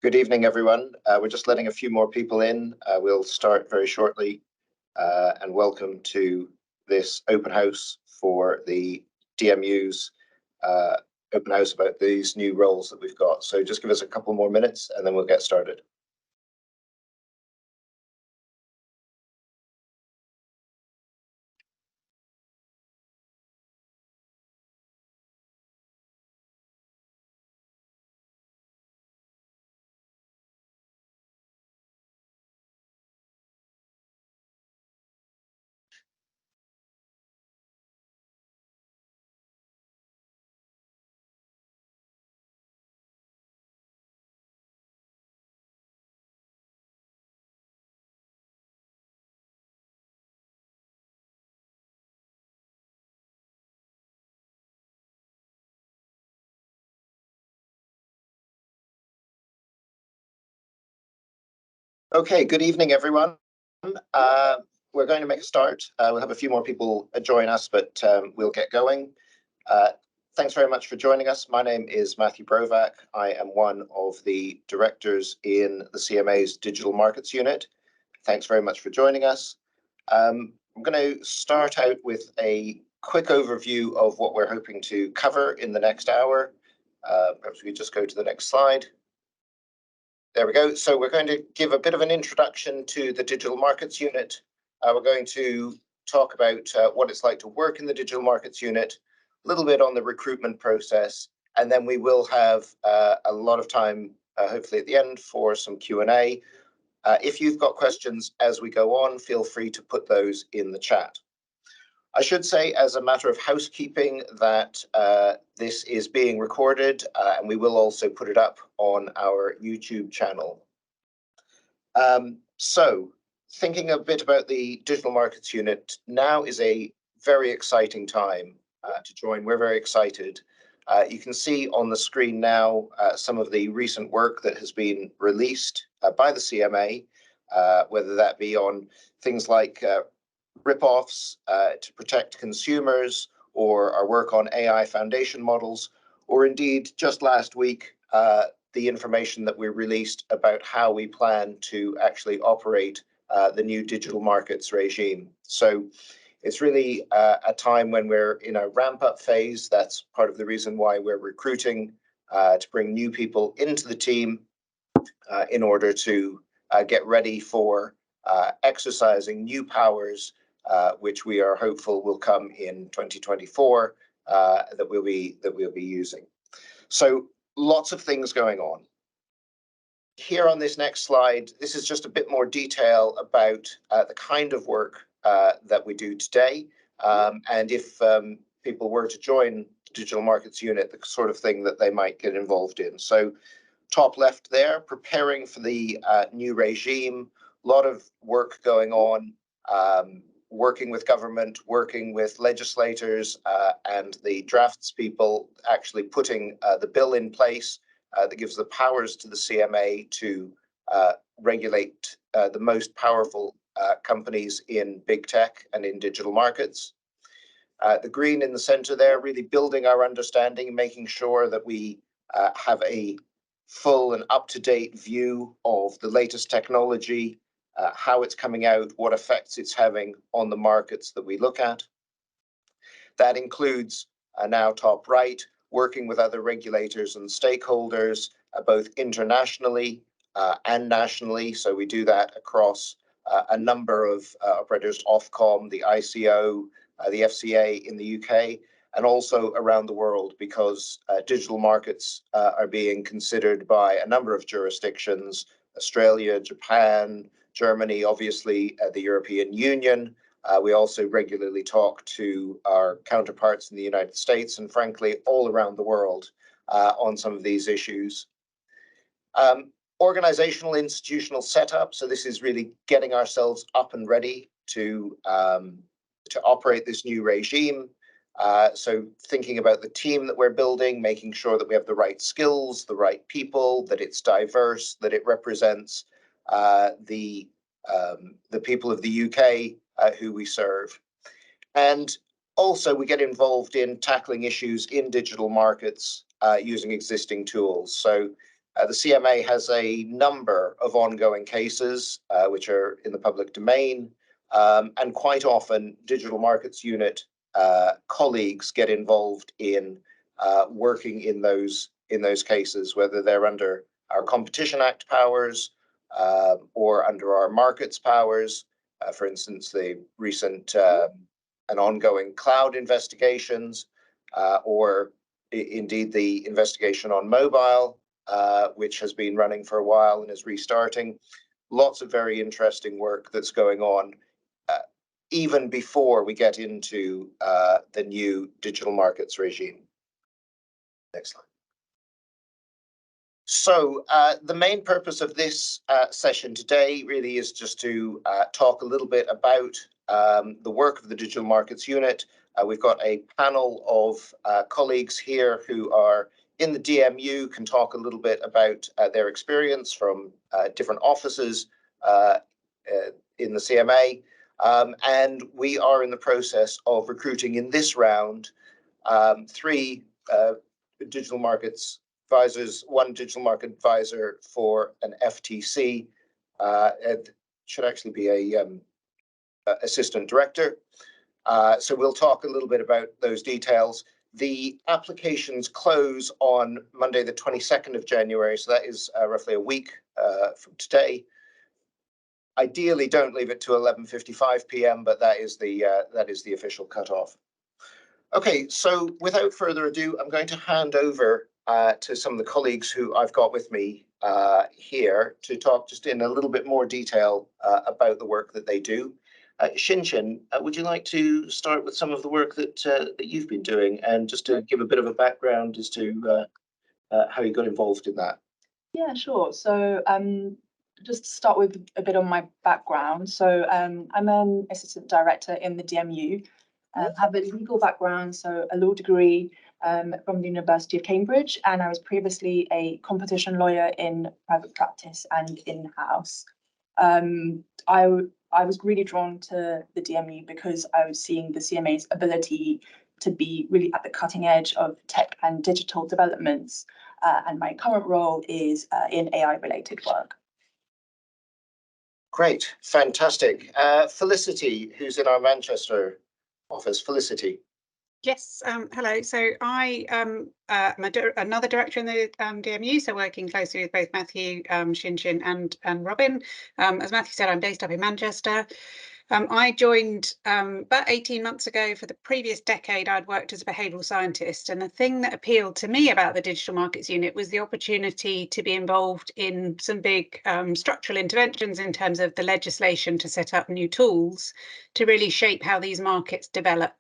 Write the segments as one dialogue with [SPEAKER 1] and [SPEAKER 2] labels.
[SPEAKER 1] Good evening, everyone. We're just letting a few more people in. We'll start very shortly. And welcome to this open house for the DMU's open house about these new roles that we've got. So just give us a couple more minutes and then we'll get started. Okay, good evening, everyone. We're going to make a start. We'll have a few more people join us, but we'll get going. Thanks very much for joining us. My name is Matthew Brovack. I am one of the directors in the CMA's Digital Markets Unit. Thanks very much for joining us. I'm going to start out with a quick overview of what we're hoping to cover in the next hour. Perhaps we just go to the next slide. There we go. So we're going to give a bit of an introduction to the Digital Markets Unit. We're going to talk about what it's like to work in the Digital Markets Unit, a little bit on the recruitment process, and then we will have a lot of time, hopefully at the end, for some Q&A. If you've got questions as we go on, feel free to put those in the chat. I should say, as a matter of housekeeping, that this is being recorded and we will also put it up on our YouTube channel. So, thinking a bit about the Digital Markets Unit, now is a very exciting time to join. We're very excited. You can see on the screen now some of the recent work that has been released by the CMA, whether that be on things like rip-offs to protect consumers, or our work on AI foundation models, or indeed just last week, the information that we released about how we plan to actually operate the new digital markets regime. So it's really a time when we're in a ramp-up phase. That's part of the reason why we're recruiting to bring new people into the team in order to get ready for exercising new powers, which we are hopeful will come in 2024, that we'll be using. So lots of things going on. Here on this next slide, this is just a bit more detail about the kind of work that we do today, and if people were to join the Digital Markets Unit, the sort of thing that they might get involved in. So top left there, preparing for the new regime, a lot of work going on, working with government, working with legislators and the drafts people, actually putting the bill in place that gives the powers to the CMA to regulate the most powerful companies in big tech and in digital markets. The green in the center there, really building our understanding, making sure that we have a full and up-to-date view of the latest technology, how it's coming out, what effects it's having on the markets that we look at. That includes, now top right, working with other regulators and stakeholders, both internationally and nationally. So we do that across a number of operators, Ofcom, the ICO, the FCA in the UK, and also around the world, because digital markets are being considered by a number of jurisdictions: Australia, Japan, Germany, obviously the European Union. We also regularly talk to our counterparts in the United States and, frankly, all around the world on some of these issues. Organizational, institutional setup. So this is really getting ourselves up and ready to operate this new regime. So thinking about the team that we're building, making sure that we have the right skills, the right people, that it's diverse, that it represents the people of the UK who we serve. And also we get involved in tackling issues in digital markets using existing tools. So The CMA has a number of ongoing cases which are in the public domain, and quite often Digital Markets Unit colleagues get involved in working in those cases, whether they're under our Competition Act powers or under our markets powers. For instance, the recent and ongoing cloud investigations, or indeed the investigation on mobile, which has been running for a while and is restarting. Lots of very interesting work that's going on even before we get into the new digital markets regime. Next slide. So the main purpose of this session today really is just to talk a little bit about the work of the Digital Markets Unit. We've got a panel of colleagues here who are in the DMU, can talk a little bit about their experience from different offices in the CMA. And we are in the process of recruiting in this round 3 digital markets advisors, 1 digital market advisor for an FTC. It should actually be a assistant director. So we'll talk a little bit about those details. The applications close on Monday, the 22nd of January. So that is roughly a week from today. Ideally, don't leave it to 11:55 p.m., but that is the official cutoff. Okay, so without further ado, I'm going to hand over to some of the colleagues who I've got with me here to talk just in a little bit more detail about the work that they do. Xin, would you like to start with some of the work that you've been doing, and just to give a bit of a background as to how you got involved in that?
[SPEAKER 2] Yeah, sure. So just to start with a bit on my background. So I'm an assistant director in the DMU. Have a legal background, so a law degree from the University of Cambridge, and I was previously a competition lawyer in private practice and in-house. I was really drawn to the DMU because I was seeing the CMA's ability to be really at the cutting edge of tech and digital developments, and my current role is in AI-related work.
[SPEAKER 1] Great, fantastic. Felicity, who's in our Manchester office. Felicity.
[SPEAKER 3] Yes, hello. So I am another director in the DMU, so working closely with both Matthew, Xin, and Robin. As Matthew said, I'm based up in Manchester. I joined about 18 months ago. For the previous decade, I'd worked as a behavioural scientist, and the thing that appealed to me about the Digital Markets Unit was the opportunity to be involved in some big structural interventions in terms of the legislation to set up new tools to really shape how these markets develop.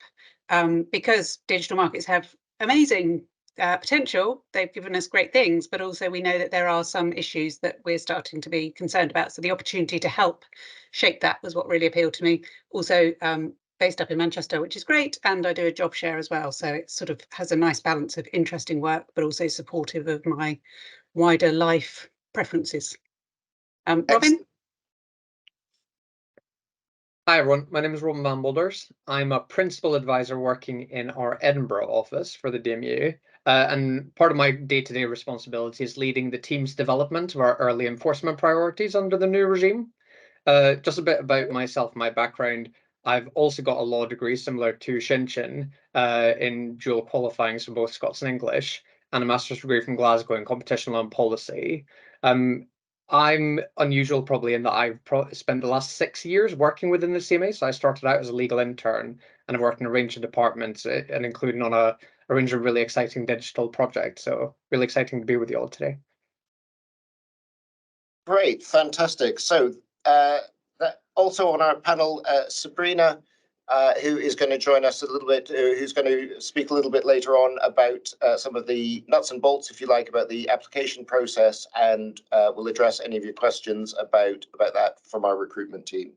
[SPEAKER 3] Because digital markets have amazing potential, they've given us great things, but also we know that there are some issues that we're starting to be concerned about. So the opportunity to help shape that was what really appealed to me. Also based up in Manchester, which is great, and I do a job share as well. So it sort of has a nice balance of interesting work, but also supportive of my wider life preferences. Robin?
[SPEAKER 4] Hi everyone, my name is Robin Van Bolders. I'm a principal advisor working in our Edinburgh office for the DMU, and part of my day-to-day responsibility is leading the team's development of our early enforcement priorities under the new regime. Just a bit about myself, my background. I've also got a law degree similar to Xin in dual qualifying, so both Scots and English, and a master's degree from Glasgow in competition law and policy. I'm unusual probably in that I've spent the last 6 years working within the CMA. So I started out as a legal intern and I've worked in a range of departments, and including on a range of really exciting digital projects. So really exciting to be with you all today.
[SPEAKER 1] Great, fantastic. So also on our panel, Sabrina, who is going to join us a little bit, who's going to speak a little bit later on about some of the nuts and bolts, if you like, about the application process, and we'll address any of your questions about that from our recruitment team.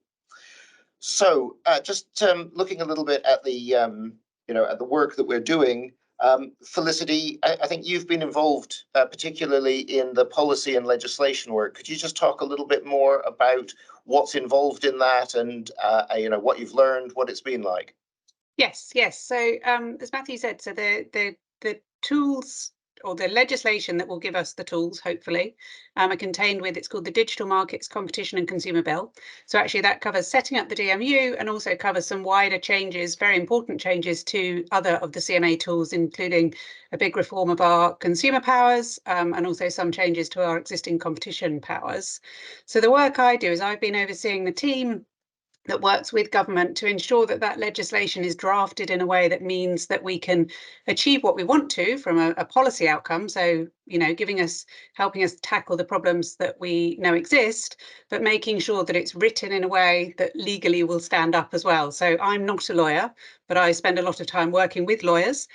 [SPEAKER 1] So just looking a little bit at the at the work that we're doing, Felicity, I think you've been involved particularly in the policy and legislation work. Could you just talk a little bit more about what's involved in that, and what you've learned, what it's been like?
[SPEAKER 3] Yes. So as Matthew said, so the tools or the legislation that will give us the tools, hopefully, are contained with, it's called the Digital Markets Competition and Consumer Bill. So actually that covers setting up the DMU and also covers some wider changes, very important changes to other of the CMA tools, including a big reform of our consumer powers and also some changes to our existing competition powers. So the work I do is I've been overseeing the team that works with government to ensure that that legislation is drafted in a way that means that we can achieve what we want to from a policy outcome. So, you know, helping us tackle the problems that we know exist, but making sure that it's written in a way that legally will stand up as well. So I'm not a lawyer, but I spend a lot of time working with lawyers,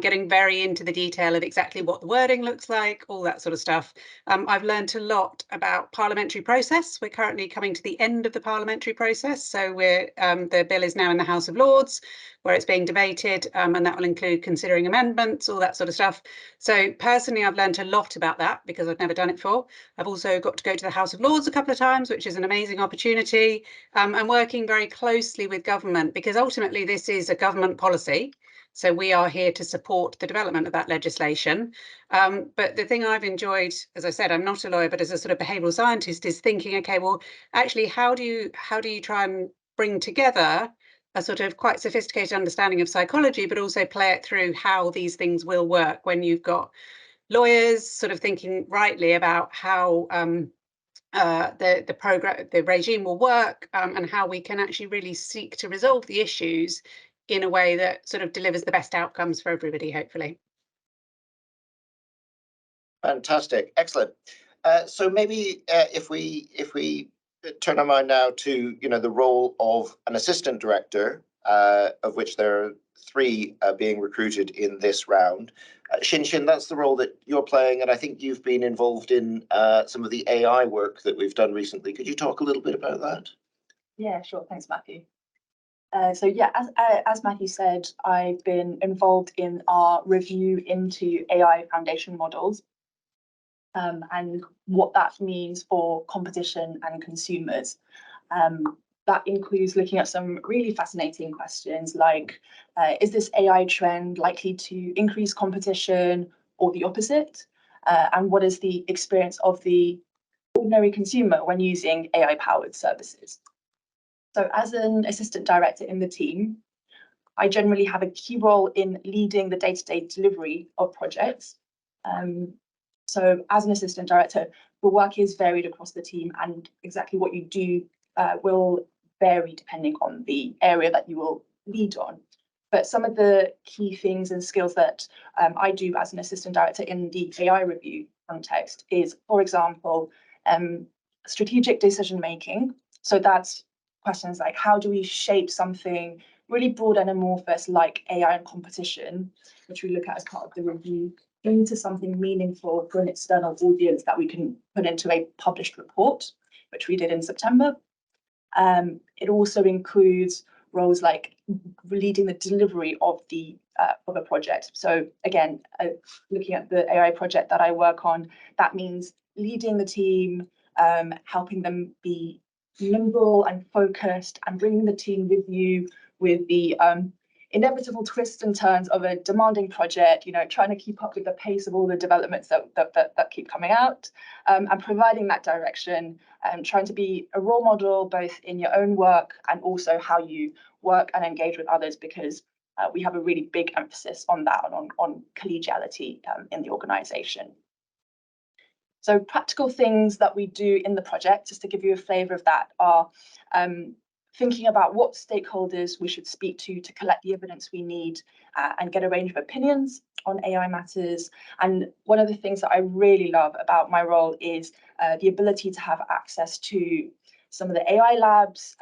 [SPEAKER 3] getting very into the detail of exactly what the wording looks like, all that sort of stuff. I've learned a lot about parliamentary process. We're currently coming to the end of the parliamentary process. So the bill is now in the House of Lords, where it's being debated, and that will include considering amendments, all that sort of stuff. So personally, I've learned a lot about that because I've never done it before. I've also got to go to the House of Lords a couple of times, which is an amazing opportunity. And working very closely with government, because ultimately this is a government policy. So we are here to support the development of that legislation. But the thing I've enjoyed, as I said, I'm not a lawyer, but as a sort of behavioural scientist, is thinking, okay, well, actually, how do you try and bring together a sort of quite sophisticated understanding of psychology, but also play it through how these things will work when you've got lawyers sort of thinking rightly about how the regime will work, and how we can actually really seek to resolve the issues in a way that sort of delivers the best outcomes for everybody, hopefully.
[SPEAKER 1] Fantastic, excellent. So maybe if we turn our mind now to the role of an assistant director, of which there are 3 being recruited in this round. Xin, that's the role that you're playing, and I think you've been involved in some of the AI work that we've done recently. Could you talk a little bit about that?
[SPEAKER 2] Yeah, sure. Thanks, Matthew. So yeah, as Matthew said, I've been involved in our review into AI foundation models, and what that means for competition and consumers. That includes looking at some really fascinating questions like, is this AI trend likely to increase competition or the opposite? And what is the experience of the ordinary consumer when using AI-powered services? So as an assistant director in the team, I generally have a key role in leading the day-to-day delivery of projects. So as an assistant director, the work is varied across the team, and exactly what you do will vary depending on the area that you will lead on. But some of the key things and skills that I do as an assistant director in the AI review context is, for example, strategic decision making. So that's questions like, how do we shape something really broad and amorphous like AI and competition, which we look at as part of the review, into something meaningful for an external audience that we can put into a published report, which we did in September. It also includes roles like leading the delivery of a project. So again, looking at the AI project that I work on, that means leading the team, helping them be nimble and focused, and bringing the team with you with the inevitable twists and turns of a demanding project, trying to keep up with the pace of all the developments that keep coming out, and providing that direction, and trying to be a role model both in your own work and also how you work and engage with others, because we have a really big emphasis on that, on collegiality in the organisation. So practical things that we do in the project, just to give you a flavour of that, are thinking about what stakeholders we should speak to collect the evidence we need and get a range of opinions on AI matters. And one of the things that I really love about my role is the ability to have access to some of the AI labs,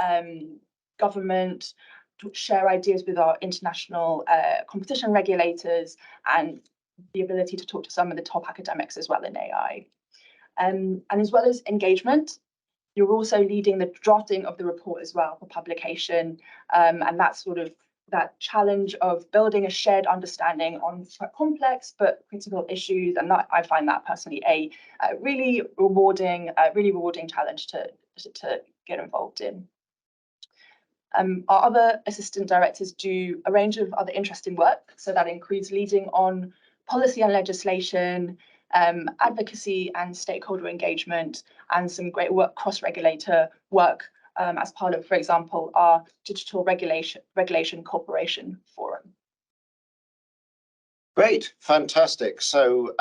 [SPEAKER 2] government, to share ideas with our international competition regulators, and the ability to talk to some of the top academics as well in AI. And as well as engagement, you're also leading the drafting of the report as well for publication, and that's sort of that challenge of building a shared understanding on quite complex but critical issues, and that I find that personally a really rewarding challenge to get involved in. Our other assistant directors do a range of other interesting work, so that includes leading on policy and legislation, advocacy and stakeholder engagement, and some great work, cross-regulator work as part of, for example, our Digital Regulation Cooperation Forum.
[SPEAKER 1] Great, fantastic. So,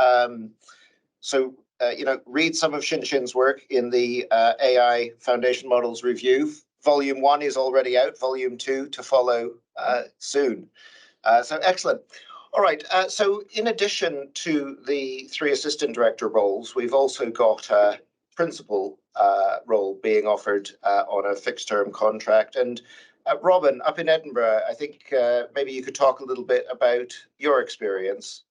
[SPEAKER 1] read some of Xin-Xin's work in the AI Foundation Models Review. Volume 1 is already out, Volume 2 to follow soon. So excellent. All right, so in addition to the 3 assistant director roles, we've also got a principal role being offered on a fixed term contract. And Robin, up in Edinburgh, I think maybe you could talk a little bit about your experience.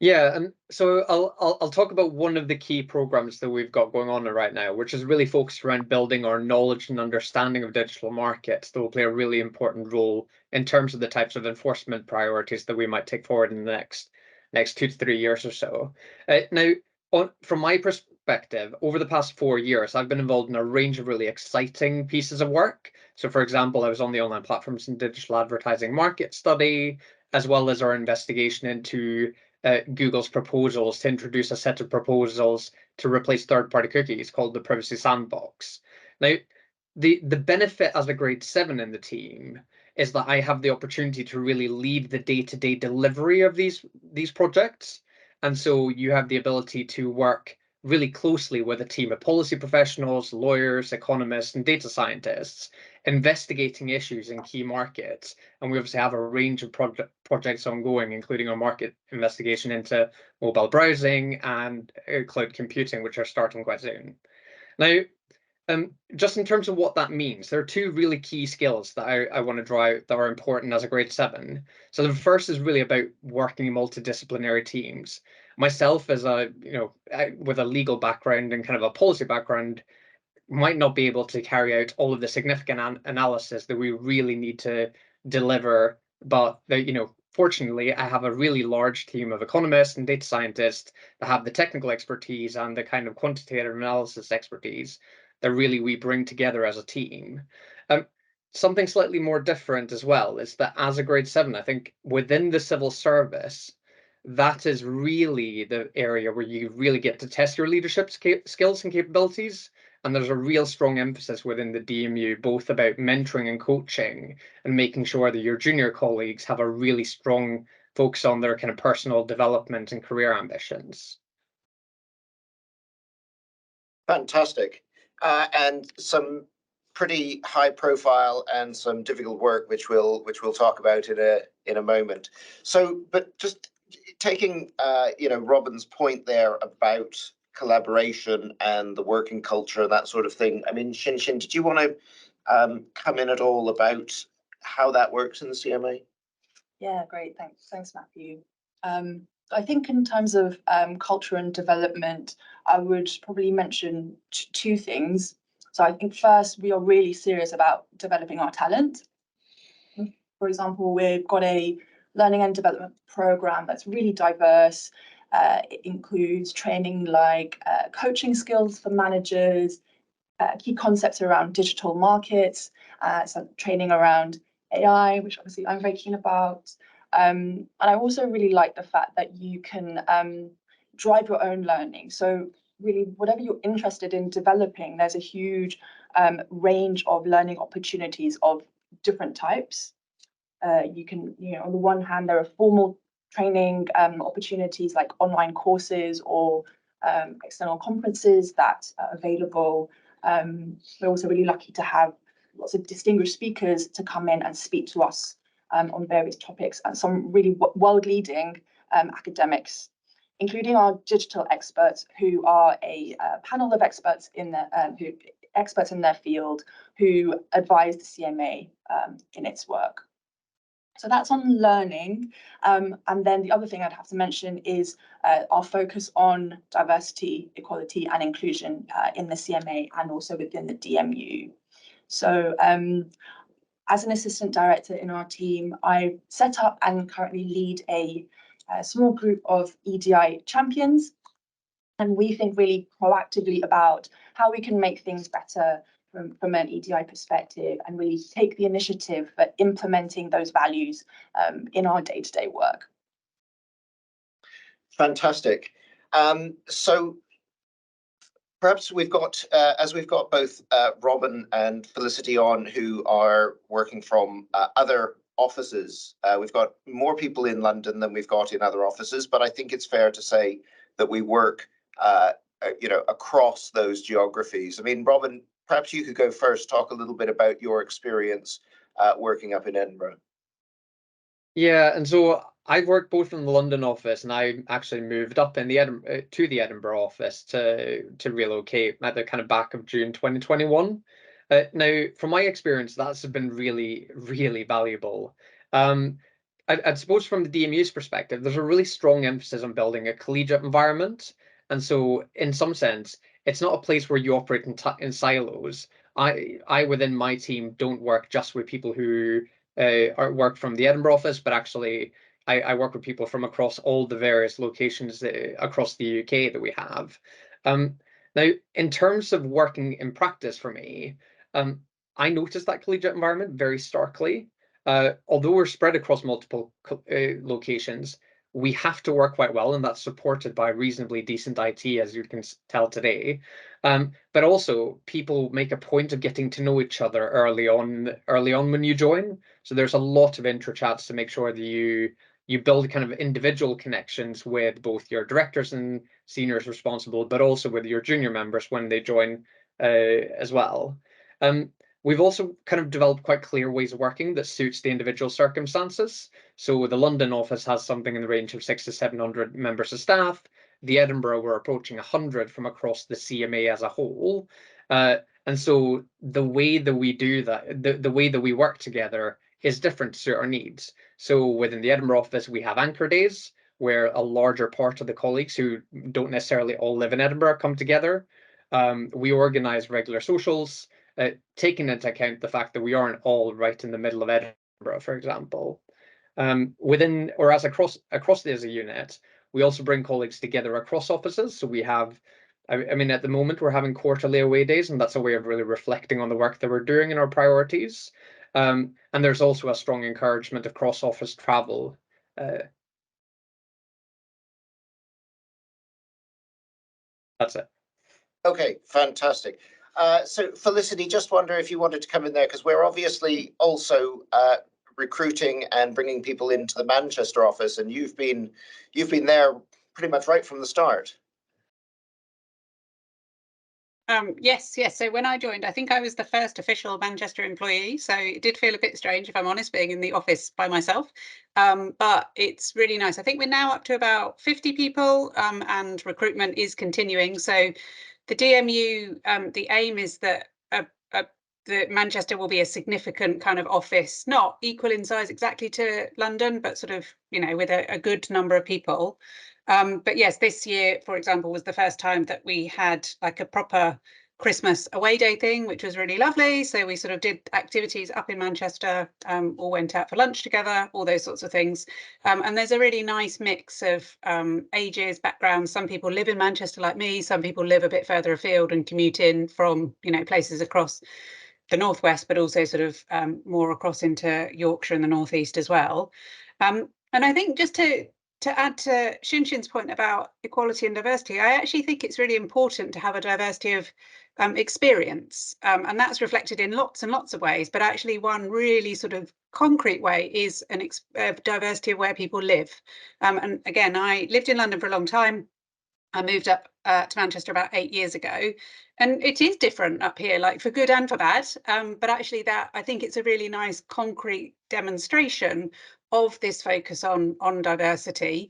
[SPEAKER 4] Yeah, and so I'll talk about one of the key programs that we've got going on right now, which is really focused around building our knowledge and understanding of digital markets that will play a really important role in terms of the types of enforcement priorities that we might take forward in the next 2 to 3 years or so. Now, from my perspective, over the past 4 years, I've been involved in a range of really exciting pieces of work. So, for example, I was on the online platforms and digital advertising market study, as well as our investigation into Google's proposals to introduce a set of proposals to replace third-party cookies called the Privacy Sandbox. Now, the benefit as a grade 7 in the team is that I have the opportunity to really lead the day-to-day delivery of these projects. And so you have the ability to work really closely with a team of policy professionals, lawyers, economists, and data scientists, investigating issues in key markets. And we obviously have a range of projects ongoing, including our market investigation into mobile browsing and cloud computing, which are starting quite soon. Now, just in terms of what that means, there are 2 really key skills that I want to draw out that are important as a grade 7. So the first is really about working in multidisciplinary teams. Myself, as with a legal background and kind of a policy background, might not be able to carry out all of the significant analysis that we really need to deliver. But fortunately, I have a really large team of economists and data scientists that have the technical expertise and the kind of quantitative analysis expertise that really we bring together as a team. Something slightly more different as well is that as a grade 7, I think within the civil service, that is really the area where you really get to test your leadership skills and capabilities. And there's a real strong emphasis within the DMU, both about mentoring and coaching and making sure that your junior colleagues have a really strong focus on their kind of personal development and career ambitions.
[SPEAKER 1] Fantastic. And some pretty high profile and some difficult work, which we'll talk about in a moment. So, but just taking Robin's point there about collaboration and the working culture, that sort of thing. I mean, Xin-Xin, did you want to come in at all about how that works in the CMA?
[SPEAKER 2] Yeah, great. Thanks, Matthew. I think in terms of culture and development, I would probably mention 2 things. So I think first, we are really serious about developing our talent. For example, we've got a learning and development program that's really diverse. It includes training like coaching skills for managers, key concepts around digital markets, some training around AI, which obviously I'm very keen about. And I also really like the fact that you can drive your own learning. So really, whatever you're interested in developing, there's a huge range of learning opportunities of different types. You can, on the one hand, there are formal training opportunities like online courses or external conferences that are available. We're also really lucky to have lots of distinguished speakers to come in and speak to us on various topics, and some really world-leading academics, including our digital experts, who are a panel of experts in their field who advise the CMA in its work. So that's on learning. And then the other thing I'd have to mention is our focus on diversity, equality, and inclusion in the CMA and also within the DMU. So as an assistant director in our team, I set up and currently lead a small group of EDI champions. And we think really proactively about how we can make things better from an EDI perspective and really take the initiative for implementing those values in our day-to-day work.
[SPEAKER 1] Fantastic. So perhaps we've got, as we've got both Robin and Felicity on, who are working from other offices. We've got more people in London than we've got in other offices, but I think it's fair to say that we work, across those geographies. I mean, Robin, perhaps you could go first, talk a little bit about your experience working up in Edinburgh.
[SPEAKER 4] Yeah, and so I've worked both in the London office, and I actually moved up in the to the Edinburgh office to relocate at the kind of back of June 2021. Now, from my experience, that's been really, really valuable. I suppose from the DMU's perspective, there's a really strong emphasis on building a collegiate environment, and so in some sense, it's not a place where you operate in silos. I within my team don't work just with people who work from the Edinburgh office, but actually I work with people from across all the various locations across the UK that we have. Now, in terms of working in practice for me, I noticed that collegiate environment very starkly. Although we're spread across multiple locations, we have to work quite well, and that's supported by reasonably decent IT, as you can tell today. But also, people make a point of getting to know each other early on when you join. So there's a lot of intro chats to make sure that you build kind of individual connections with both your directors and seniors responsible, but also with your junior members when they join as well. We've also kind of developed quite clear ways of working that suits the individual circumstances. So the London office has something in the range of 600 to 700 members of staff. The Edinburgh, we're approaching 100 from across the CMA as a whole. And so the way that we do that, the way that we work together is different to suit our needs. So within the Edinburgh office, we have anchor days where a larger part of the colleagues who don't necessarily all live in Edinburgh come together. We organise regular socials, taking into account the fact that we aren't all right in the middle of Edinburgh, for example. Whereas across the as a unit, we also bring colleagues together across offices. So we have, I mean, at the moment we're having quarterly away days, and that's a way of really reflecting on the work that we're doing and our priorities. And there's also a strong encouragement of cross-office travel. That's it.
[SPEAKER 1] Okay, fantastic. So Felicity, just wonder if you wanted to come in there, because we're obviously also recruiting and bringing people into the Manchester office, and you've been there pretty much right from the start.
[SPEAKER 3] Yes. So when I joined, I think I was the first official Manchester employee. So it did feel a bit strange, if I'm honest, being in the office by myself. But it's really nice. I think we're now up to about 50 people, and recruitment is continuing. So the DMU, the aim is that the Manchester will be a significant kind of office, not equal in size exactly to London, but sort of, with a good number of people. But yes, this year, for example, was the first time that we had like a proper Christmas away day thing, which was really lovely. So we sort of did activities up in Manchester, all went out for lunch together, all those sorts of things. And there's a really nice mix of ages, backgrounds. Some people live in Manchester like me, some people live a bit further afield and commute in from, places across the northwest, but also sort of more across into Yorkshire and the northeast as well. And I think just to add to Shinshin's point about equality and diversity, I actually think it's really important to have a diversity of experience, and that's reflected in lots and lots of ways. But actually, one really sort of concrete way is a diversity of where people live. And again, I lived in London for a long time. I moved up to Manchester about 8 years ago, and it is different up here, like for good and for bad. But actually, that I think it's a really nice concrete demonstration of this focus on diversity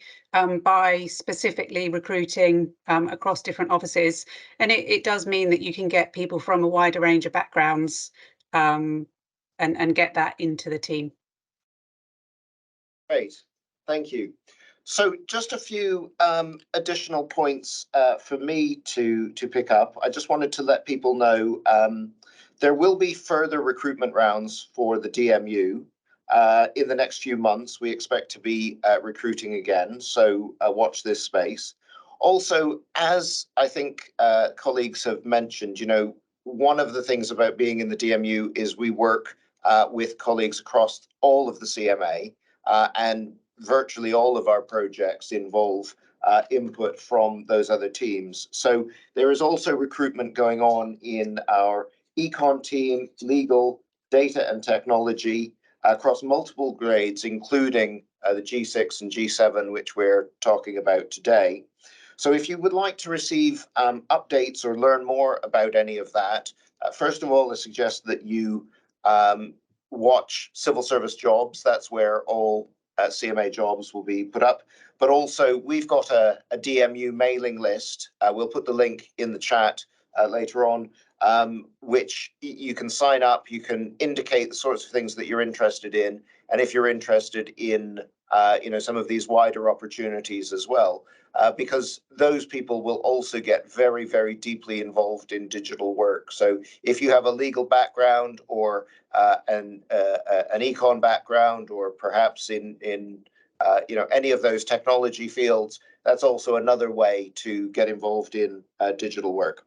[SPEAKER 3] by specifically recruiting across different offices. And it does mean that you can get people from a wider range of backgrounds and get that into the team.
[SPEAKER 1] Great, thank you. So just a few additional points for me to pick up. I just wanted to let people know there will be further recruitment rounds for the DMU. In the next few months, we expect to be recruiting again, so watch this space. Also, as I think colleagues have mentioned, one of the things about being in the DMU is we work with colleagues across all of the CMA, and virtually all of our projects involve input from those other teams. So there is also recruitment going on in our econ team, legal, data and technology across multiple grades, including the G6 and G7, which we're talking about today. So if you would like to receive updates or learn more about any of that, first of all, I suggest that you watch Civil Service Jobs. That's where all CMA jobs will be put up. But also, we've got a DMU mailing list. We'll put the link in the chat later on, which you can sign up. You can indicate the sorts of things that you're interested in, and if you're interested in some of these wider opportunities as well, because those people will also get very, very deeply involved in digital work. So if you have a legal background or an econ background, or perhaps in any of those technology fields, that's also another way to get involved in digital work.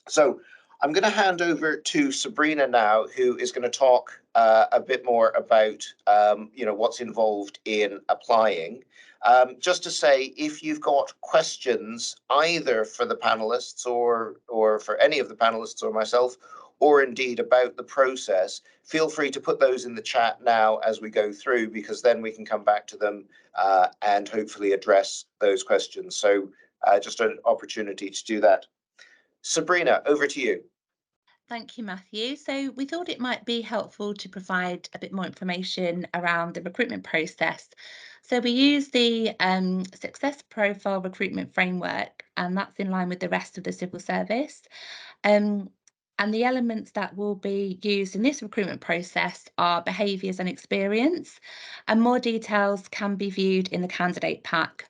[SPEAKER 1] So I'm going to hand over to Sabrina now, who is going to talk a bit more about what's involved in applying. Just to say, if you've got questions either for the panelists or for any of the panelists or myself, or indeed about the process, feel free to put those in the chat now as we go through, because then we can come back to them and hopefully address those questions. So just an opportunity to do that. Sabrina, over to you.
[SPEAKER 5] Thank you, Matthew. So we thought it might be helpful to provide a bit more information around the recruitment process. So we use the success profile recruitment framework, and that's in line with the rest of the civil service. And the elements that will be used in this recruitment process are behaviours and experience, and more details can be viewed in the candidate pack.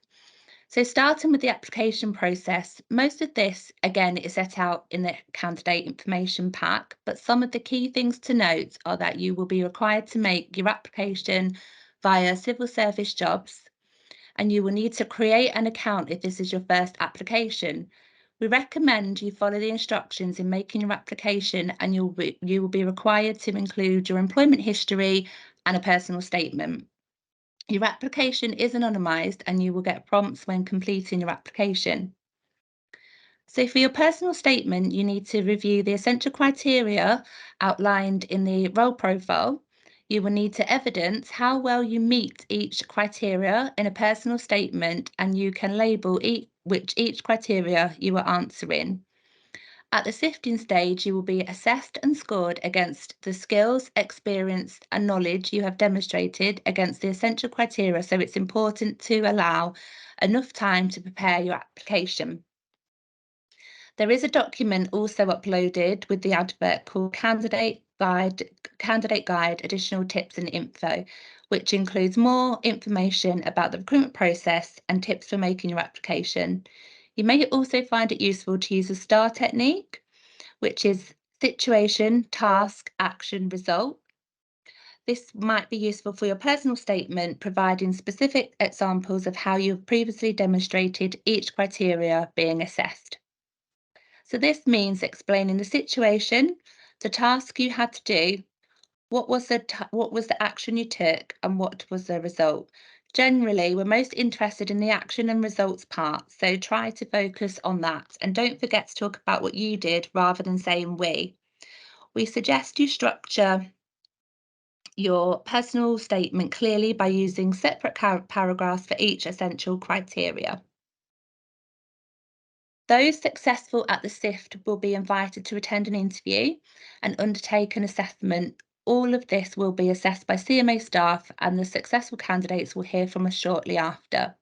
[SPEAKER 5] So starting with the application process, most of this, again, is set out in the candidate information pack, but some of the key things to note are that you will be required to make your application via civil service jobs, and you will need to create an account if this is your first application. We recommend you follow the instructions in making your application, and you will be required to include your employment history and a personal statement. Your application is anonymised, and you will get prompts when completing your application. So for your personal statement, you need to review the essential criteria outlined in the role profile. You will need to evidence how well you meet each criteria in a personal statement, and you can label each criteria you are answering. At the sifting stage, you will be assessed and scored against the skills, experience and knowledge you have demonstrated against the essential criteria, so it's important to allow enough time to prepare your application. There is a document also uploaded with the advert called Candidate Guide, Additional Tips and Info, which includes more information about the recruitment process and tips for making your application. You may also find it useful to use a STAR technique, which is situation, task, action, result. This might be useful for your personal statement, providing specific examples of how you've previously demonstrated each criteria being assessed. So this means explaining the situation, the task you had to do, what was the action you took, and what was the result. Generally, we're most interested in the action and results part, so try to focus on that, and don't forget to talk about what you did rather than saying we. We suggest you structure your personal statement clearly by using separate paragraphs for each essential criteria. Those successful at the SIFT will be invited to attend an interview and undertake an assessment. All of this will be assessed by CMA staff, and the successful candidates will hear from us shortly after.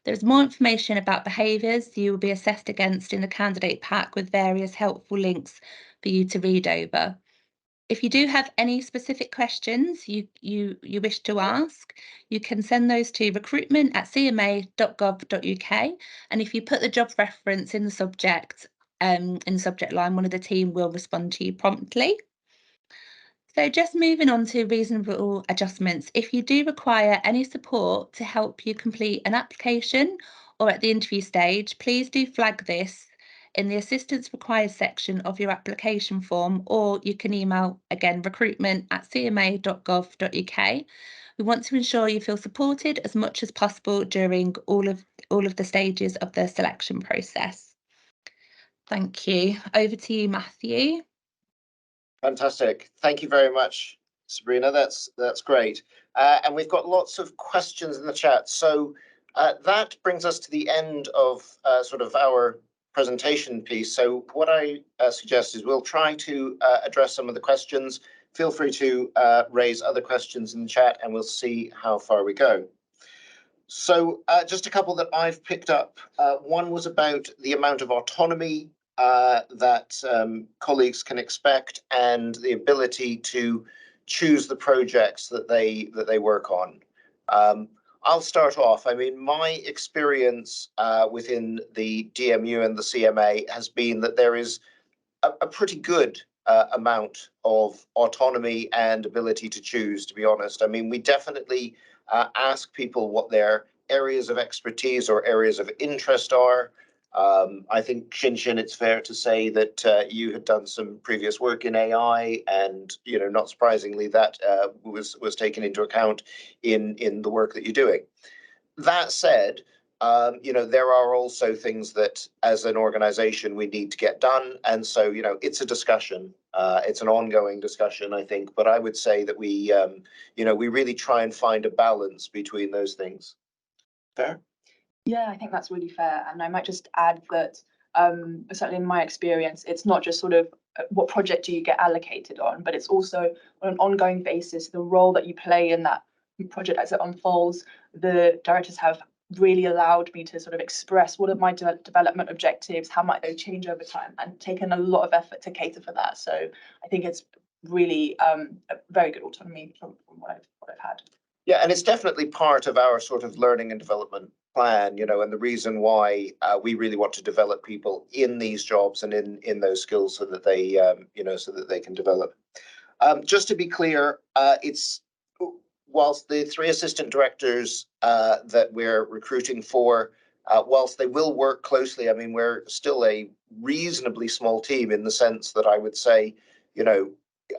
[SPEAKER 5] There's more information about behaviours you will be assessed against in the candidate pack, with various helpful links for you to read over. If you do have any specific questions you wish to ask, you can send those to recruitment@cma.gov.uk, and if you put the job reference in the subject line, one of the team will respond to you promptly. So just moving on to reasonable adjustments. If you do require any support to help you complete an application or at the interview stage, please do flag this in the assistance required section of your application form, or you can email again recruitment@cma.gov.uk. We want to ensure you feel supported as much as possible during all of the stages of the selection process. Thank you. Over to you, Matthew.
[SPEAKER 1] Fantastic. Thank you very much, Sabrina. That's great. And we've got lots of questions in the chat. So that brings us to the end of sort of our presentation piece. So what I suggest is we'll try to address some of the questions. Feel free to raise other questions in the chat and we'll see how far we go. So just a couple that I've picked up. One was about the amount of autonomy that colleagues can expect and the ability to choose the projects that they work on. I'll start off. I mean, my experience within the DMU and the CMA has been that there is a pretty good amount of autonomy and ability to choose, to be honest. I mean, we definitely ask people what their areas of expertise or areas of interest are. I think, Shin, it's fair to say that you had done some previous work in AI, and not surprisingly, that was taken into account in the work that you're doing. That said, there are also things that, as an organization, we need to get done, and so it's a discussion. It's an ongoing discussion, I think. But I would say that we really try and find a balance between those things. Fair?
[SPEAKER 2] Yeah, I think that's really fair. And I might just add that certainly in my experience, it's not just sort of what project do you get allocated on, but it's also on an ongoing basis, the role that you play in that project as it unfolds. The directors have really allowed me to sort of express what are my development objectives, how might they change over time, and taken a lot of effort to cater for that. So I think it's really a very good autonomy from what I've had.
[SPEAKER 1] Yeah, and it's definitely part of our sort of learning and development plan, and the reason why we really want to develop people in these jobs and in those skills so that they, so that they can develop. Just to be clear, it's whilst the 3 assistant directors that we're recruiting for, whilst they will work closely, I mean, we're still a reasonably small team in the sense that I would say,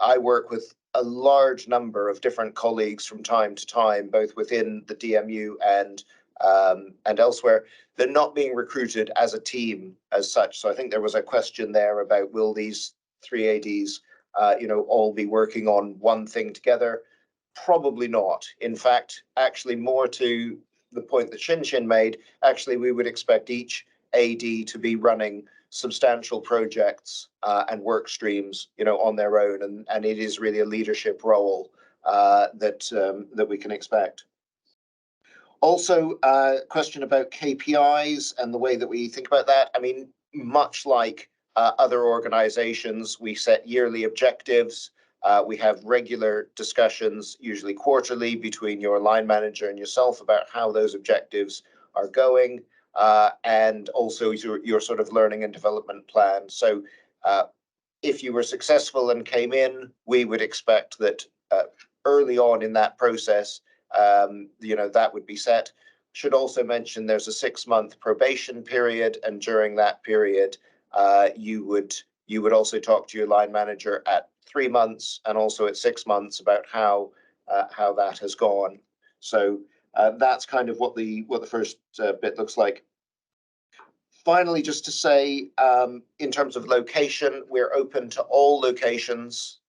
[SPEAKER 1] I work with a large number of different colleagues from time to time, both within the DMU and elsewhere. They're not being recruited as a team as such. So I think there was a question there about, will these 3 ADs, all be working on one thing together? Probably not. In fact, actually, more to the point that Shin made, actually, we would expect each AD to be running substantial projects and work streams, on their own, and it is really a leadership role that we can expect. Also, question about KPIs and the way that we think about that. I mean, much like other organizations, we set yearly objectives. We have regular discussions, usually quarterly, between your line manager and yourself about how those objectives are going. And also your sort of learning and development plan. So if you were successful and came in, we would expect that early on in that process, that would be set. Should also mention there's a 6-month probation period, and during that period, you would also talk to your line manager at 3 months and also at 6 months about how that has gone. So that's kind of what the first bit looks like. Finally, just to say, in terms of location, we're open to all locations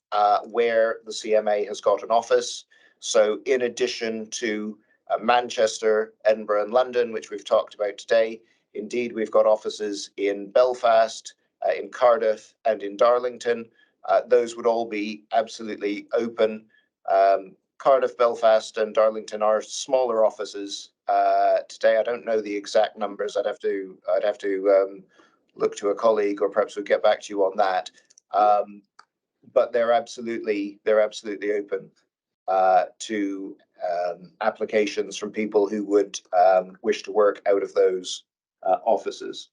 [SPEAKER 1] where the CMA has got an office. So in addition to Manchester, Edinburgh and London, which we've talked about today, indeed, we've got offices in Belfast, in Cardiff and in Darlington. Those would all be absolutely open. Cardiff, Belfast and Darlington are smaller offices today. I don't know the exact numbers. I'd have to look to a colleague, or perhaps we'll get back to you on that. But they're absolutely open to applications from people who would wish to work out of those offices.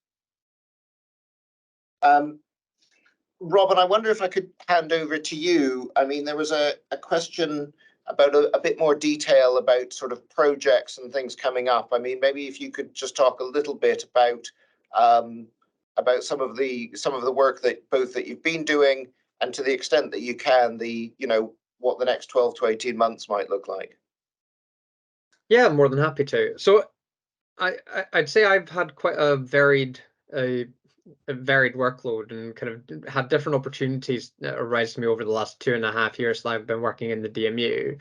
[SPEAKER 1] Robin, I wonder if I could hand over to you. I mean, there was a question about a bit more detail about sort of projects and things coming up. I mean, maybe if you could just talk a little bit about some of the work that you've been doing, and to the extent that you can, what the next 12 to 18 months might look like.
[SPEAKER 4] Yeah, I'm more than happy to. So I'd say I've had quite a varied workload and kind of had different opportunities arise to me over the last 2.5 years that I've been working in the DMU.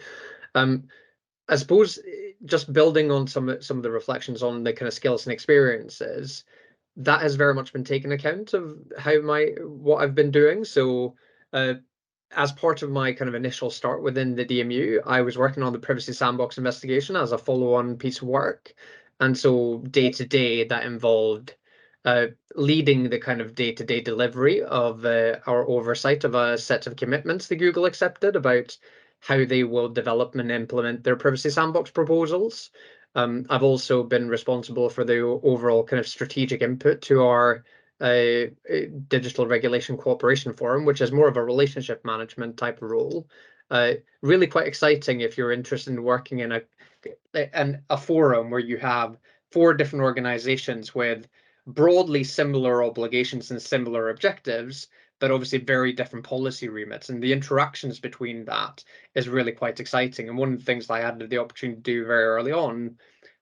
[SPEAKER 4] I suppose just building on some of the reflections on the kind of skills and experiences, that has very much been taken account of what I've been doing. So as part of my kind of initial start within the DMU, I was working on the Privacy Sandbox investigation as a follow-on piece of work. And so day to day, that involved leading the kind of day-to-day delivery of our oversight of a set of commitments that Google accepted about how they will develop and implement their Privacy Sandbox proposals. I've also been responsible for the overall kind of strategic input to our Digital Regulation Cooperation Forum, which is more of a relationship management type of role. Really quite exciting if you're interested in working in a forum where you have 4 different organizations with broadly similar obligations and similar objectives, but obviously very different policy remits. And the interactions between that is really quite exciting. And one of the things I had the opportunity to do very early on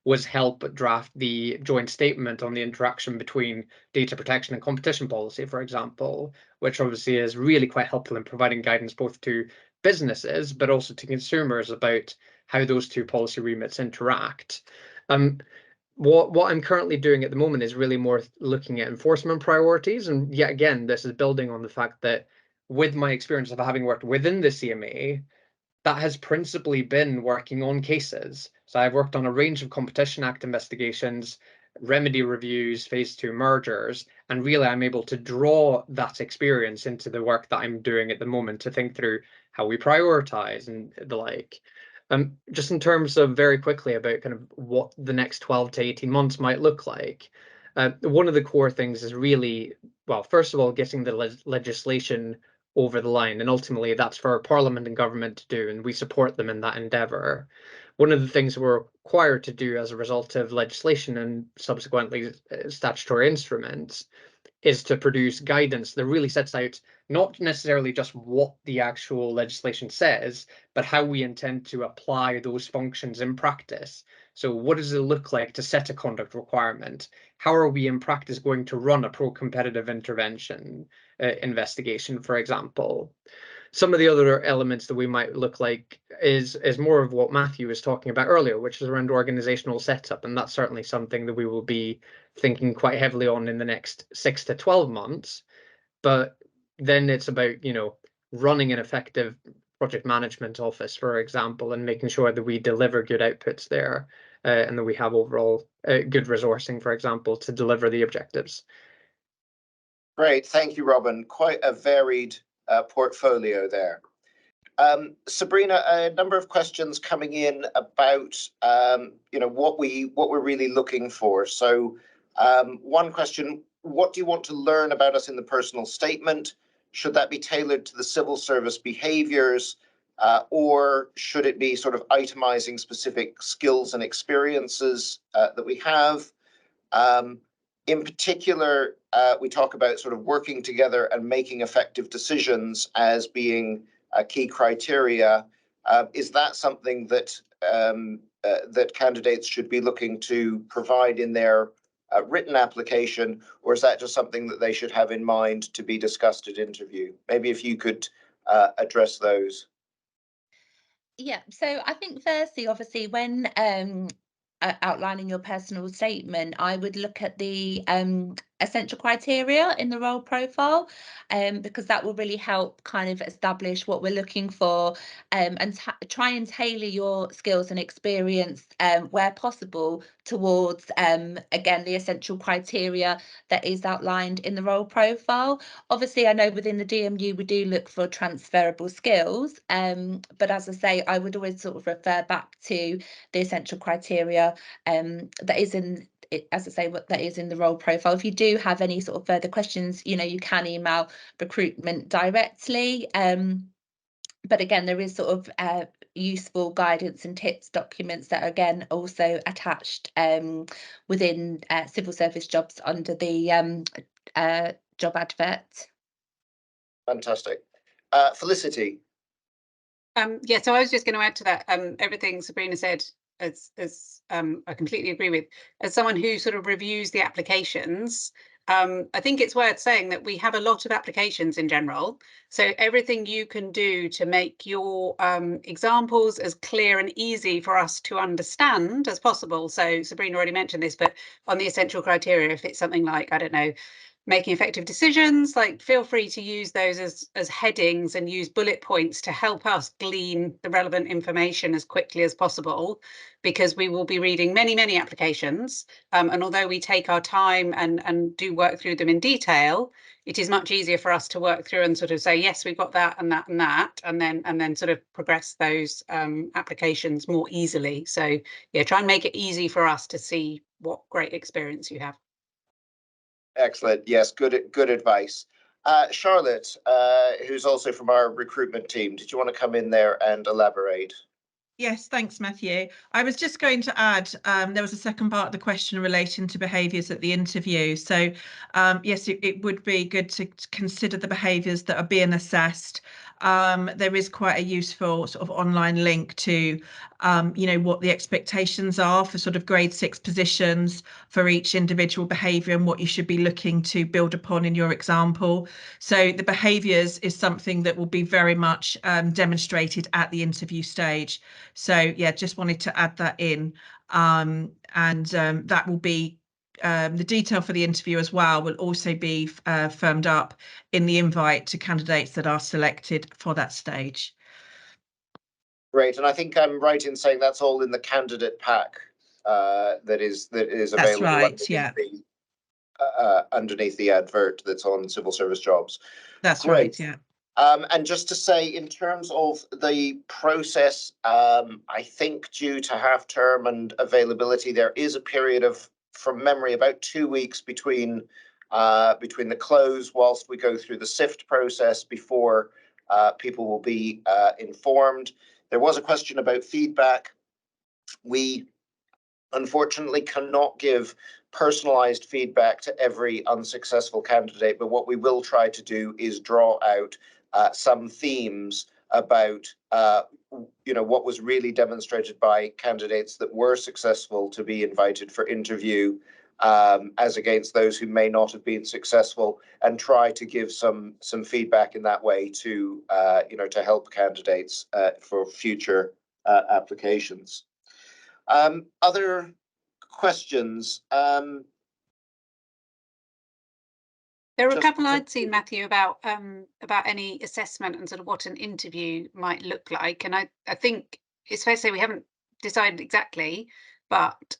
[SPEAKER 4] was help draft the joint statement on the interaction between data protection and competition policy, for example, which obviously is really quite helpful in providing guidance both to businesses, but also to consumers about how those 2 policy remits interact. What I'm currently doing at the moment is really more looking at enforcement priorities. And yet again, this is building on the fact that with my experience of having worked within the CMA, that has principally been working on cases. So I've worked on a range of Competition Act investigations, remedy reviews, phase 2 mergers, and really I'm able to draw that experience into the work that I'm doing at the moment to think through how we prioritize and the like. Just in terms of very quickly about kind of what the next 12 to 18 months might look like, one of the core things is really, well, first of all, getting the legislation over the line, and ultimately that's for Parliament and government to do, and we support them in that endeavour. One of the things we're required to do as a result of legislation and subsequently statutory instruments is to produce guidance that really sets out not necessarily just what the actual legislation says, but how we intend to apply those functions in practice. So what does it look like to set a conduct requirement? How are we in practice going to run a pro-competitive intervention investigation, for example? Some of the other elements that we might look like is more of what Matthew was talking about earlier, which is around organizational setup. And that's certainly something that we will be thinking quite heavily on in the next 6 to 12 months. But then it's about, running an effective project management office, for example, and making sure that we deliver good outputs there and that we have overall good resourcing, for example, to deliver the objectives.
[SPEAKER 1] Great, thank you, Robin. Quite a varied portfolio there. Sabrina, a number of questions coming in about what we're really looking for. So one question: what do you want to learn about us in the personal statement? Should that be tailored to the civil service behaviours, or should it be sort of itemizing specific skills and experiences that we have? In particular, we talk about sort of working together and making effective decisions as being a key criteria. Is that something that that candidates should be looking to provide in their written application, or is that just something that they should have in mind to be discussed at interview? Maybe if you could address those.
[SPEAKER 5] Yeah, so I think firstly, obviously, when outlining your personal statement, I would look at the essential criteria in the role profile, because that will really help kind of establish what we're looking for, and try and tailor your skills and experience where possible towards, again, the essential criteria that is outlined in the role profile. Obviously, I know within the DMU we do look for transferable skills, but as I say, I would always sort of refer back to the essential criteria that is in, as I say, what that is in the role profile. If you do have any sort of further questions, you can email recruitment directly. But again, there is sort of useful guidance and tips documents that are again also attached within civil service jobs under the job advert.
[SPEAKER 1] Fantastic. Felicity.
[SPEAKER 3] Yeah, so I was just going to add to that. Everything Sabrina said I completely agree with, as someone who sort of reviews the applications, I think it's worth saying that we have a lot of applications in general. So everything you can do to make your examples as clear and easy for us to understand as possible. So Sabrina already mentioned this, but on the essential criteria, if it's something like, I don't know, making effective decisions, like feel free to use those as headings and use bullet points to help us glean the relevant information as quickly as possible, because we will be reading many applications. And although we take our time and do work through them in detail, it is much easier for us to work through and sort of say, yes, we've got that and that and that, and then sort of progress those applications more easily. So yeah, try and make it easy for us to see what great experience you have.
[SPEAKER 1] Excellent. Yes, good advice. Charlotte, who's also from our recruitment team, did you want to come in there and elaborate?
[SPEAKER 6] Yes, thanks, Matthew. I was just going to add, there was a second part of the question relating to behaviours at the interview. So yes, it would be good to consider the behaviours that are being assessed. There is quite a useful sort of online link to, what the expectations are for sort of grade 6 positions for each individual behaviour and what you should be looking to build upon in your example. So the behaviours is something that will be very much demonstrated at the interview stage. So yeah, just wanted to add that in, and that will be the detail for the interview as well will also be firmed up in the invite to candidates that are selected for that stage.
[SPEAKER 1] Great, and I think I'm right in saying that's all in the candidate pack that is available.
[SPEAKER 6] That's right,
[SPEAKER 1] underneath
[SPEAKER 6] yeah.
[SPEAKER 1] Underneath the advert that's on civil service jobs.
[SPEAKER 6] That's
[SPEAKER 1] Great.
[SPEAKER 6] right, yeah.
[SPEAKER 1] And just to say, in terms of the process, I think due to half term and availability, there is a period of, from memory, about 2 weeks between the close whilst we go through the SIFT process before people will be informed. There was a question about feedback. We unfortunately cannot give personalized feedback to every unsuccessful candidate, but what we will try to do is draw out some themes about what was really demonstrated by candidates that were successful to be invited for interview, as against those who may not have been successful, and try to give some feedback in that way to to help candidates for future applications. Other questions?
[SPEAKER 3] There were a couple I'd seen, Matthew, about any assessment and sort of what an interview might look like. And I think it's fair to say we haven't decided exactly, but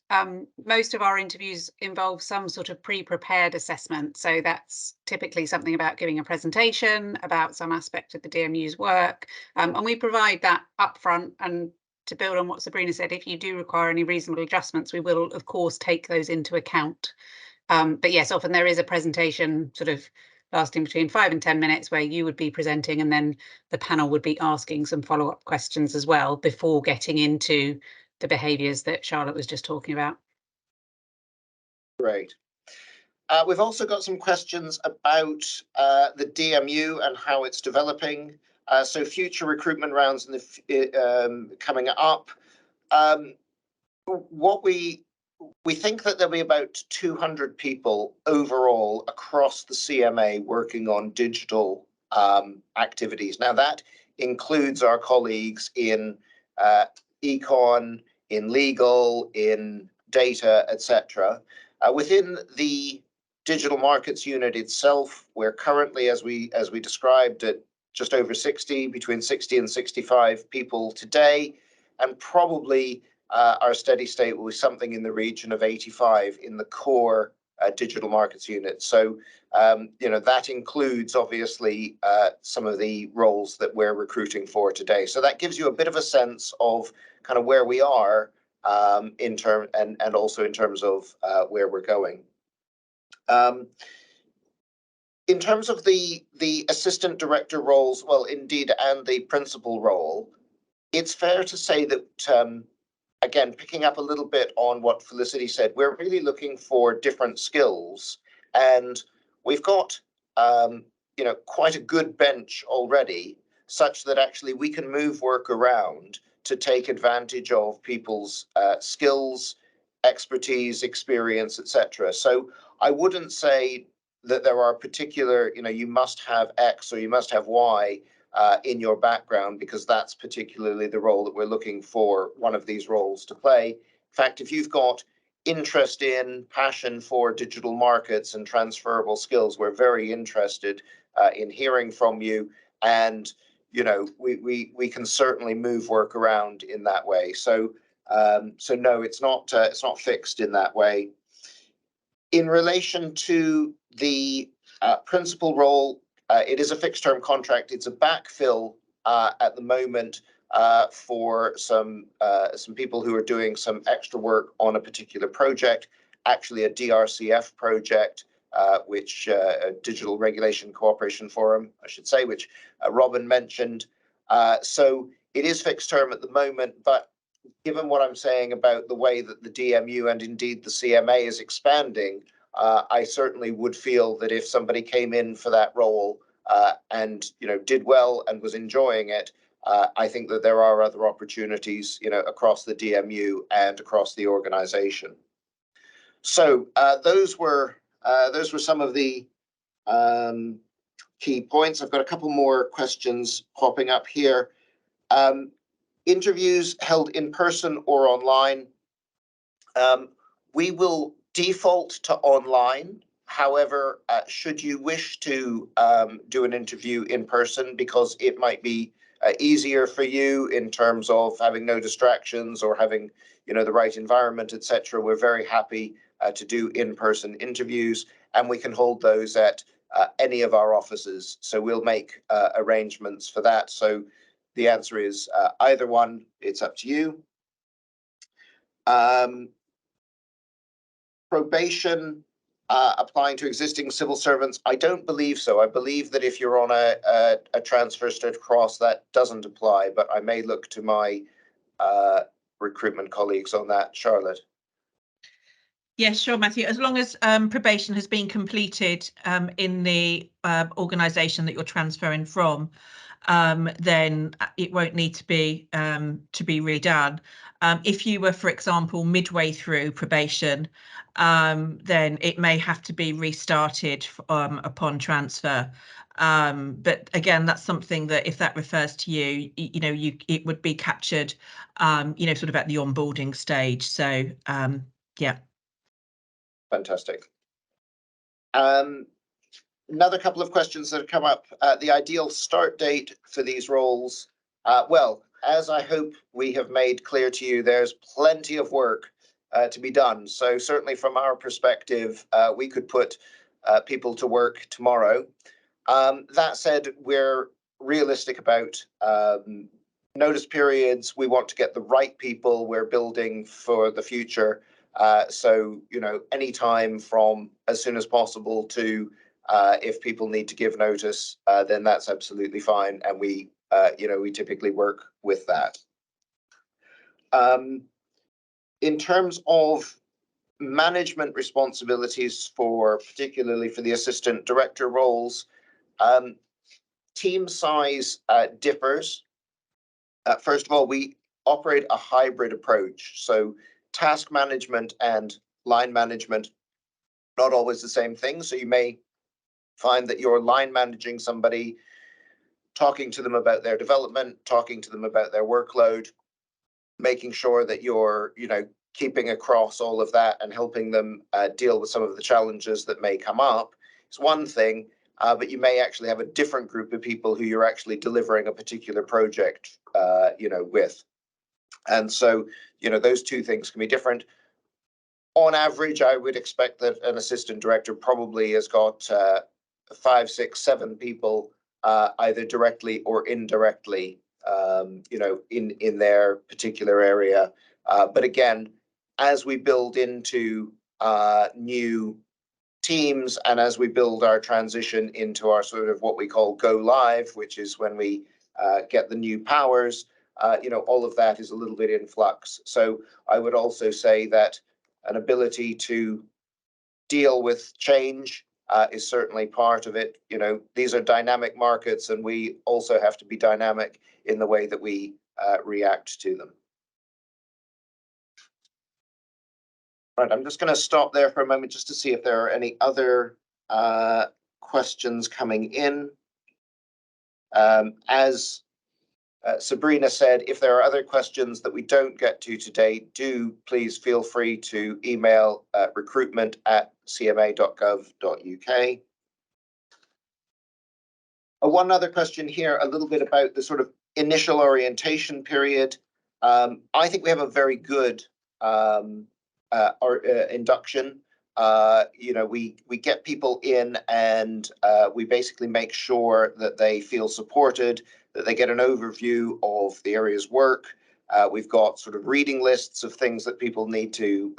[SPEAKER 3] most of our interviews involve some sort of pre-prepared assessment. So that's typically something about giving a presentation about some aspect of the DMU's work. And we provide that upfront. And to build on what Sabrina said, if you do require any reasonable adjustments, we will, of course, take those into account. But yes, often there is a presentation sort of lasting between 5 and 10 minutes where you would be presenting and then the panel would be asking some follow-up questions as well before getting into the behaviours that Charlotte was just talking about.
[SPEAKER 1] Great. We've also got some questions about the DMU and how it's developing. So future recruitment rounds in the coming up. What we think that there'll be about 200 people overall across the CMA working on digital activities. Now that includes our colleagues in econ, in legal, in data, etc. Within the digital markets unit itself, we're currently, as we described, at just over 60, between 60 and 65 people today, and probably our steady state will be something in the region of 85 in the core digital markets unit. So, that includes obviously some of the roles that we're recruiting for today. So that gives you a bit of a sense of kind of where we are and also in terms of where we're going. In terms of the assistant director roles, well, indeed, and the principal role, it's fair to say that, again, picking up a little bit on what Felicity said, we're really looking for different skills, and we've got, quite a good bench already, such that actually we can move work around to take advantage of people's skills, expertise, experience, etc. So I wouldn't say that there are particular, you must have X or you must have Y in your background, because that's particularly the role that we're looking for one of these roles to play. In fact, if you've got interest in, passion for digital markets and transferable skills, we're very interested in hearing from you. And we can certainly move work around in that way. So no, it's not fixed in that way. In relation to the principal role, it is a fixed term contract. It's a backfill at the moment for some people who are doing some extra work on a particular project, actually a DRCF project, which Digital Regulation Cooperation Forum, I should say, which Robin mentioned. So it is fixed term at the moment, but given what I'm saying about the way that the DMU and indeed the CMA is expanding, I certainly would feel that if somebody came in for that role and did well and was enjoying it, I think that there are other opportunities across the DMU and across the organization. So those were some of the key points. I've got a couple more questions popping up here. Interviews held in person or online. We will default to online. However, should you wish to do an interview in person, because it might be easier for you in terms of having no distractions or having the right environment, etc., we're very happy to do in-person interviews, and we can hold those at any of our offices. So we'll make arrangements for that. So the answer is either one. It's up to you. Probation applying to existing civil servants, I don't believe so. I believe that if you're on a transfer straight across, that doesn't apply, but I may look to my recruitment colleagues on that. Charlotte?
[SPEAKER 6] Yes, sure, Matthew. As long as probation has been completed in the organisation that you're transferring from, then it won't need to be redone. If you were, for example, midway through probation, then it may have to be restarted upon transfer. But again, that's something that if that refers to you, it would be captured, sort of at the onboarding stage. So yeah.
[SPEAKER 1] Fantastic. Another couple of questions that have come up. The ideal start date for these roles. Well, as I hope we have made clear to you, there's plenty of work to be done. So certainly from our perspective, we could put people to work tomorrow. That said, we're realistic about notice periods. We want to get the right people. We're building for the future. So, any time from as soon as possible to if people need to give notice, then that's absolutely fine. And we typically work with that. In terms of management responsibilities particularly for the assistant director roles, team size differs. First of all, we operate a hybrid approach. So task management and line management, not always the same thing. So you may find that you're line managing somebody, talking to them about their development, talking to them about their workload, making sure that you're, keeping across all of that and helping them deal with some of the challenges that may come up. It's one thing, but you may actually have a different group of people who you're actually delivering a particular project, with. And so, those two things can be different. On average, I would expect that an assistant director probably has got 5, 6, 7 people, either directly or indirectly, in their particular area. But again, as we build into new teams and as we build our transition into our sort of what we call go live, which is when we get the new powers, all of that is a little bit in flux. So I would also say that an ability to deal with change is certainly part of it. These are dynamic markets, and we also have to be dynamic in the way that we react to them. Right, I'm just going to stop there for a moment just to see if there are any other questions coming in. As Sabrina said, if there are other questions that we don't get to today, do please feel free to email recruitment@cma.gov.uk. One other question here, a little bit about the sort of initial orientation period. I think we have a very good induction. You know, we get people in and we basically make sure that they feel supported, that they get an overview of the area's work. We've got sort of reading lists of things that people need to,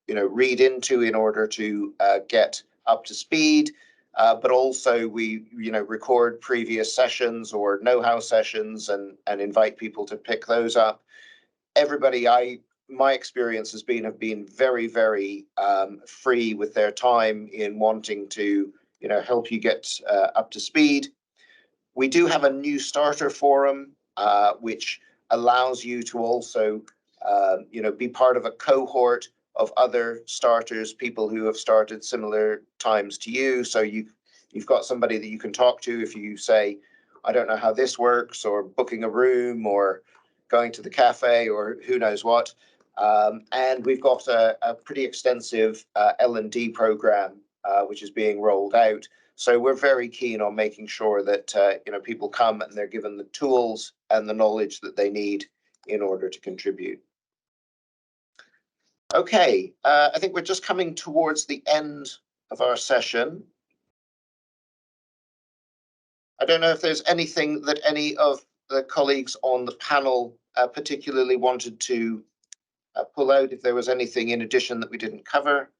[SPEAKER 1] you know, read into in order to get up to speed. But also we, you know, record previous sessions or know-how sessions and invite people to pick those up. Everybody, my experience has been, have been very, very free with their time in wanting to, you know, help you get up to speed. We do have a new starter forum, which allows you to also, you know, be part of a cohort of other starters, people who have started similar times to you. So you've got somebody that you can talk to if you say, I don't know how this works, or booking a room, or going to the cafe, or who knows what. And we've got a pretty extensive L&D program, which is being rolled out. So we're very keen on making sure that you know, people come and they're given the tools and the knowledge that they need in order to contribute. Okay, I think we're just coming towards the end of our session. I don't know if there's anything that any of the colleagues on the panel particularly wanted to pull out, if there was anything in addition that we didn't cover.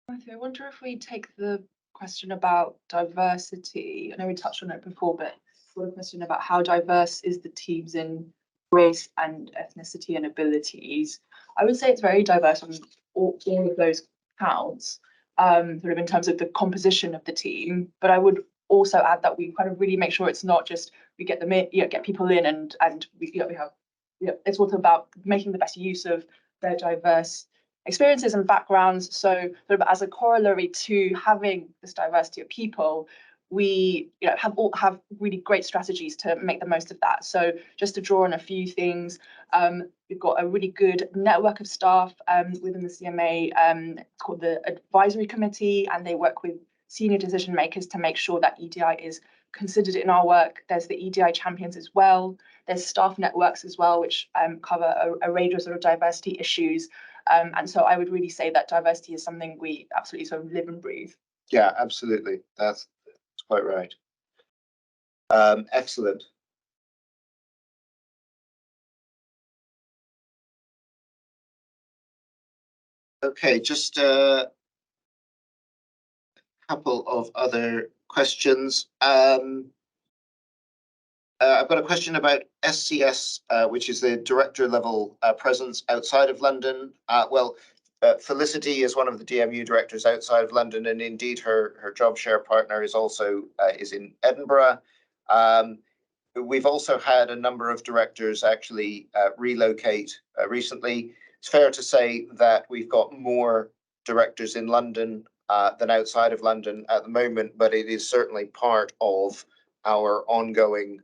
[SPEAKER 2] Matthew, I wonder if we take the question about diversity. I know we touched on it before, but sort of question about how diverse is the teams in race and ethnicity and abilities. I would say it's very diverse on all of those counts, sort of in terms of the composition of the team. But I would also add that we kind of really make sure it's not just we get them in, you know, get people in and we, you know, we have, you know, it's also about making the best use of their diverse experiences and backgrounds. So sort of as a corollary to having this diversity of people, we, you know, have really great strategies to make the most of that. So just to draw on a few things, we've got a really good network of staff within the CMA. It's called the Advisory Committee, and they work with senior decision makers to make sure that EDI is considered in our work. There's the EDI champions as well. There's staff networks as well, which cover a range of sort of diversity issues. And so I would really say that diversity is something we absolutely sort of live and breathe.
[SPEAKER 1] Yeah, absolutely. That's quite right. Excellent. Okay, just a couple of other questions. I've got a question about SCS, which is the director level presence outside of London. Felicity is one of the DMU directors outside of London, and indeed her job share partner is also is in Edinburgh. We've also had a number of directors actually relocate recently. It's fair to say that we've got more directors in London than outside of London at the moment, but it is certainly part of our ongoing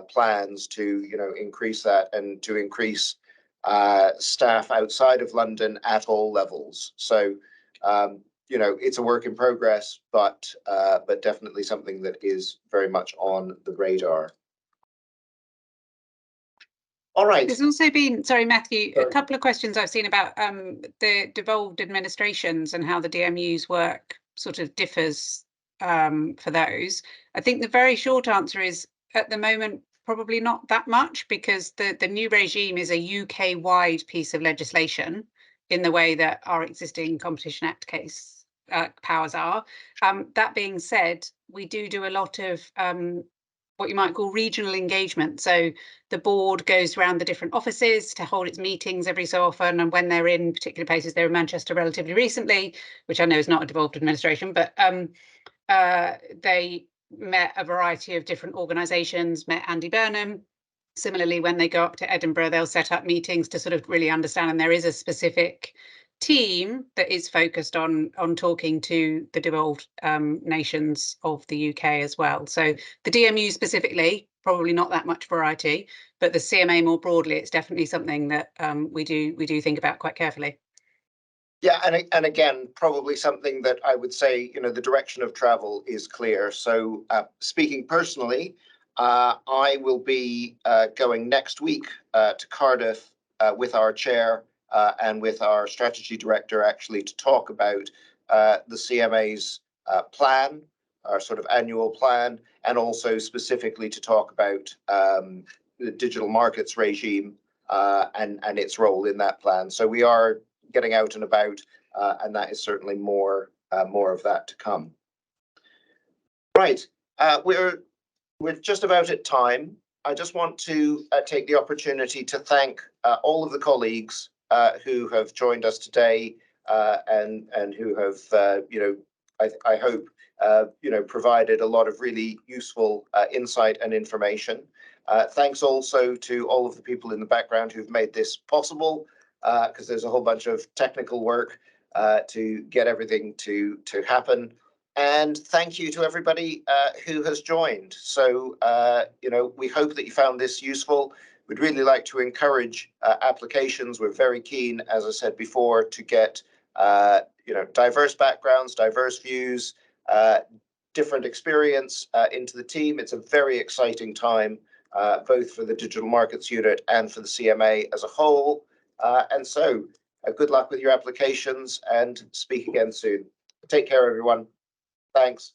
[SPEAKER 1] plans to, you know, increase that and to increase staff outside of London at all levels. So, you know, it's a work in progress, but definitely something that is very much on the radar. All right.
[SPEAKER 3] There's also been, sorry, Matthew, a couple of questions I've seen about the devolved administrations and how the DMU's work sort of differs for those. I think the very short answer is, at the moment, probably not that much, because the new regime is a UK-wide piece of legislation in the way that our existing Competition Act case powers are. That being said, we do a lot of what you might call regional engagement. So the board goes around the different offices to hold its meetings every so often, and when they're in particular places, they were in Manchester relatively recently, which I know is not a devolved administration, but they met a variety of different organisations, met Andy Burnham, Similarly, when they go up to Edinburgh, they'll set up meetings to sort of really understand, and there is a specific team that is focused on talking to the devolved nations of the UK as well. So the DMU specifically, probably not that much variety, but the CMA more broadly, it's definitely something that we do think about quite carefully.
[SPEAKER 1] Yeah, and again, probably something that I would say, you know, the direction of travel is clear. So speaking personally, I will be going next week to Cardiff with our chair and with our strategy director, actually, to talk about the CMA's plan, our sort of annual plan, and also specifically to talk about the digital markets regime and its role in that plan. So we are getting out and about, and that is certainly more of that to come. Right, we're just about at time. I just want to take the opportunity to thank all of the colleagues who have joined us today and who have, you know, I hope, you know, provided a lot of really useful insight and information. Thanks also to all of the people in the background who've made this possible, because there's a whole bunch of technical work to get everything to happen. And thank you to everybody who has joined. So, you know, we hope that you found this useful. We'd really like to encourage applications. We're very keen, as I said before, to get, you know, diverse backgrounds, diverse views, different experience into the team. It's a very exciting time, both for the Digital Markets Unit and for the CMA as a whole. And so good luck with your applications and speak again soon. Take care, everyone. Thanks.